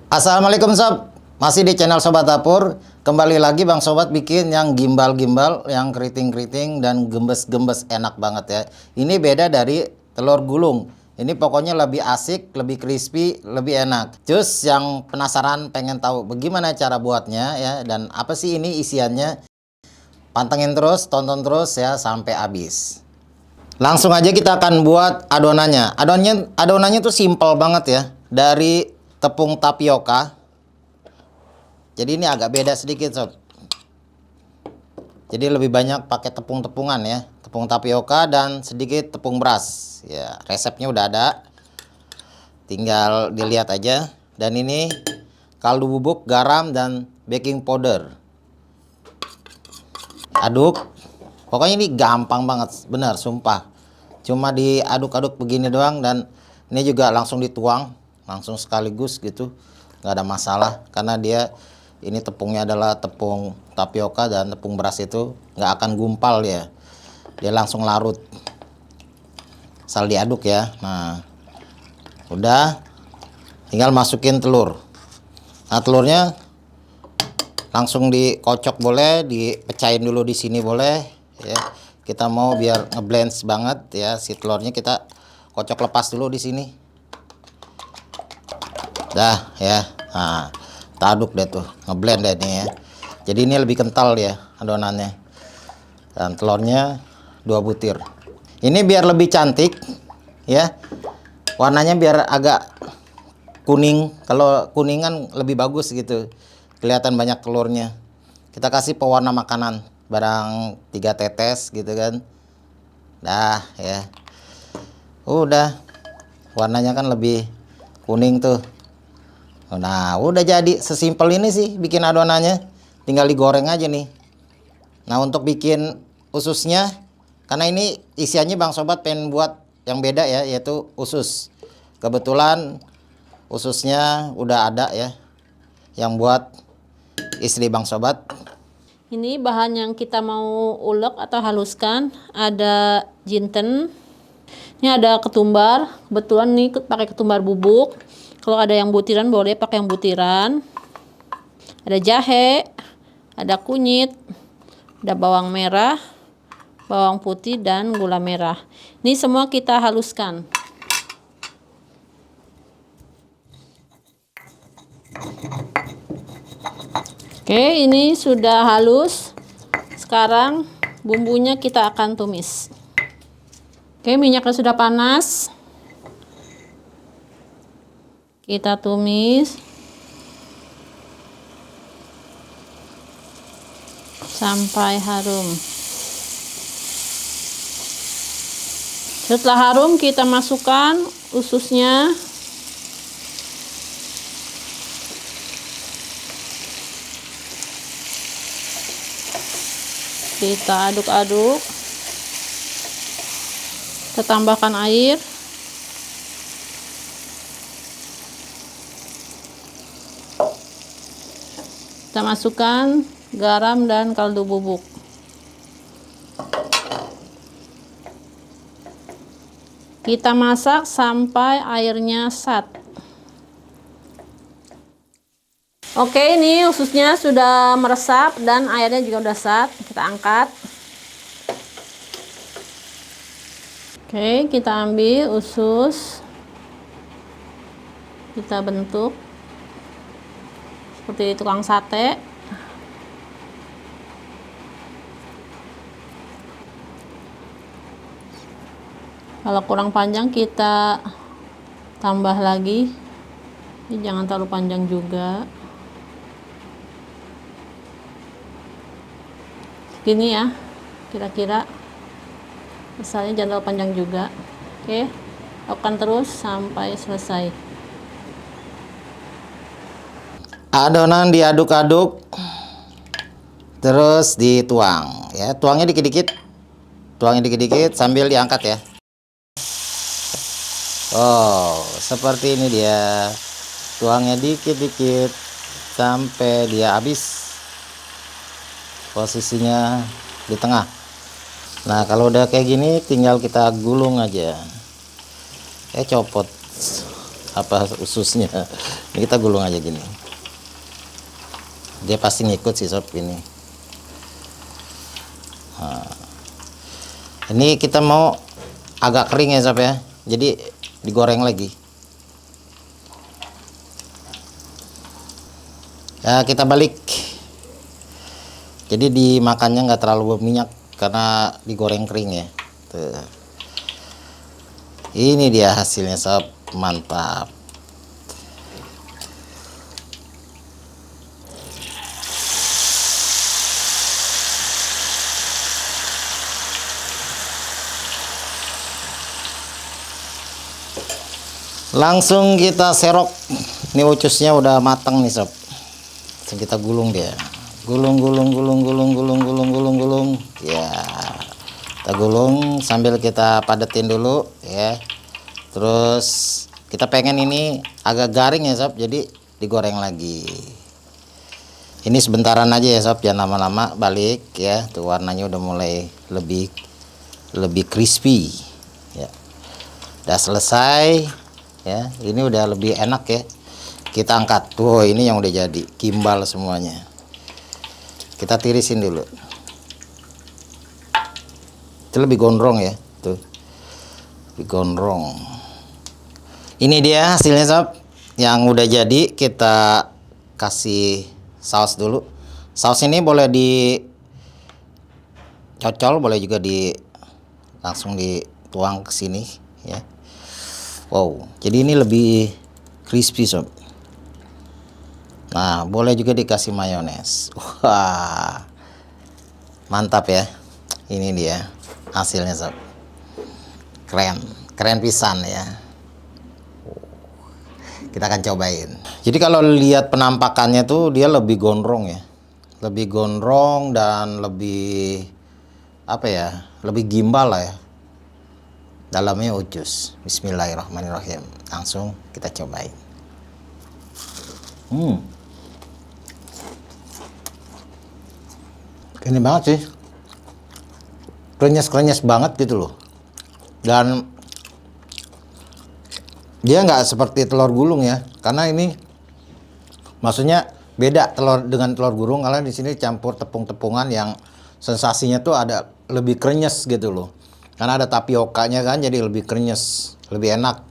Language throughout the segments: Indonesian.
Assalamualaikum sob, masih di channel Sobat Dapur. Kembali lagi Bang Sobat bikin yang gimbal-gimbal, yang keriting-keriting dan gembes-gembes, enak banget ya. Ini beda dari telur gulung. Ini pokoknya lebih asik, lebih crispy, lebih enak. Cus yang penasaran pengen tahu bagaimana cara buatnya ya, dan apa sih ini isiannya, pantengin terus, tonton terus ya sampai habis. Langsung aja kita akan buat adonannya. Adonannya tuh simple banget ya. Dari tepung tapioka. Jadi ini agak beda sedikit sob. Jadi lebih banyak pakai tepung-tepungan ya. Tepung tapioka dan sedikit tepung beras. Ya, resepnya udah ada. Tinggal dilihat aja. Dan ini kaldu bubuk, garam dan baking powder. Aduk. Pokoknya ini gampang banget, bener sumpah. Cuma diaduk-aduk begini doang, dan ini juga langsung dituang, langsung sekaligus gitu, nggak ada masalah. Karena dia ini tepungnya adalah tepung tapioka dan tepung beras itu nggak akan gumpal ya. Dia langsung larut. Asal diaduk ya. Nah, udah, tinggal masukin telur. Nah, telurnya langsung dikocok boleh, dipecahin dulu di sini boleh. Ya, kita mau biar ngeblend banget ya si telurnya, kita kocok lepas dulu di sini. Dah ya. Nah, kita aduk deh tuh, ngeblend deh nih ya. Jadi ini lebih kental ya adonannya. Dan telurnya 2 butir. Ini biar lebih cantik ya. Warnanya biar agak kuning. Kalau kuningan lebih bagus gitu. Kelihatan banyak telurnya. Kita kasih pewarna makanan. Barang 3 tetes gitu kan. Dah ya. Udah. Warnanya kan lebih kuning tuh. Nah, udah jadi. Sesimpel ini sih bikin adonannya. Tinggal digoreng aja nih. Nah, untuk bikin ususnya, karena ini isiannya Bang Sobat pengen buat yang beda ya, yaitu usus. Kebetulan ususnya udah ada ya, yang buat istri Bang Sobat. Ini bahan yang kita mau ulek atau haluskan, ada jinten, ini ada ketumbar. Kebetulan nih pakai ketumbar bubuk. Kalau ada yang butiran boleh pakai yang butiran. Ada jahe, ada kunyit, ada bawang merah, bawang putih dan gula merah. Ini semua kita haluskan. Oke, ini sudah halus. Sekarang bumbunya kita akan tumis. Oke, minyaknya sudah panas. Kita tumis sampai harum. Setelah harum, kita masukkan ususnya. Kita aduk-aduk. Kita tambahkan air. Kita masukkan garam dan kaldu bubuk. Kita masak sampai airnya sat. Oke, ini ususnya sudah meresap dan airnya juga udah sat. Kita angkat. Oke, kita ambil usus. Kita bentuk seperti tukang sate. Kalau kurang panjang kita tambah lagi. Ini jangan terlalu panjang juga. Gini ya, kira-kira. Misalnya jangan terlalu panjang juga. Oke, lakukan terus sampai selesai. Adonan diaduk-aduk, terus dituang ya. Tuangnya dikit-dikit. Tuangnya dikit-dikit sambil diangkat ya. Oh, seperti ini dia. Tuangnya dikit-dikit sampai dia habis. Posisinya di tengah. Nah, kalau udah kayak gini tinggal kita gulung aja. Copot apa ususnya. Ini kita gulung aja gini. Dia pasti ngikut sih sob ini. Nah, ini kita mau agak kering ya sob ya. Jadi digoreng lagi. Ya kita balik. Jadi dimakannya nggak terlalu berminyak karena digoreng kering ya. Tuh. Ini dia hasilnya sob, mantap. Langsung kita serok. Ini ucusnya udah matang nih sob. Langsung kita gulung dia. Gulung. Ya. Kita gulung sambil kita padetin dulu ya. Terus kita pengen ini agak garing ya sob. Jadi digoreng lagi. Ini sebentaran aja ya sob, jangan lama-lama. Balik ya. Tuh warnanya udah mulai lebih crispy. Ya. Udah selesai. Ya, ini udah lebih enak ya. Kita angkat. Tuh, ini yang udah jadi gimbal semuanya. Kita tirisin dulu. Itu lebih gondrong ya, tuh. Lebih gondrong. Ini dia hasilnya sob. Yang udah jadi kita kasih saus dulu. Saus ini boleh dicocol, boleh juga langsung dituang ke sini ya. Wow, jadi ini lebih crispy sob. Nah, boleh juga dikasih mayones. Wah, mantap ya. Ini dia hasilnya sob. Keren pisan ya. Kita akan cobain. Jadi kalau lihat penampakannya tuh dia lebih gondrong ya. Lebih gondrong dan lebih apa ya? Lebih gimbal lah ya. Dalamnya ucus. Bismillahirrahmanirrahim. Langsung kita cobain. Ini banget sih. Krenyes banget gitu loh. Dan dia nggak seperti telur gulung ya. Karena ini maksudnya beda telur dengan telur gulung, karena di sini campur tepung-tepungan yang sensasinya tuh ada lebih krenyes gitu loh. Karena ada tapiokanya kan, jadi lebih krenyes, lebih enak.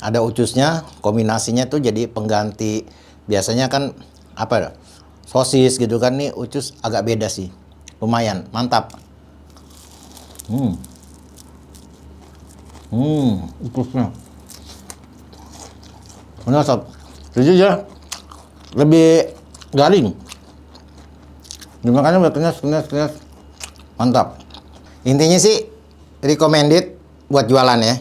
Ada ucusnya, kombinasinya tuh jadi pengganti. Biasanya kan apa? Sosis gitu kan, nih ucus agak beda sih. Lumayan, mantap. Ucusnya. Benar sob. Jadi ya lebih garing. Dimakannya udah krenyes. Mantap. Intinya sih recommended buat jualan ya.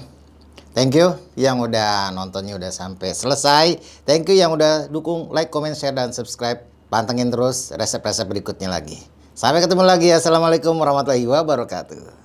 Thank you yang udah nontonnya udah sampai selesai. Thank you yang udah dukung, like, comment, share, dan subscribe. Pantengin terus resep-resep berikutnya lagi. Sampai ketemu lagi. Assalamualaikum warahmatullahi wabarakatuh.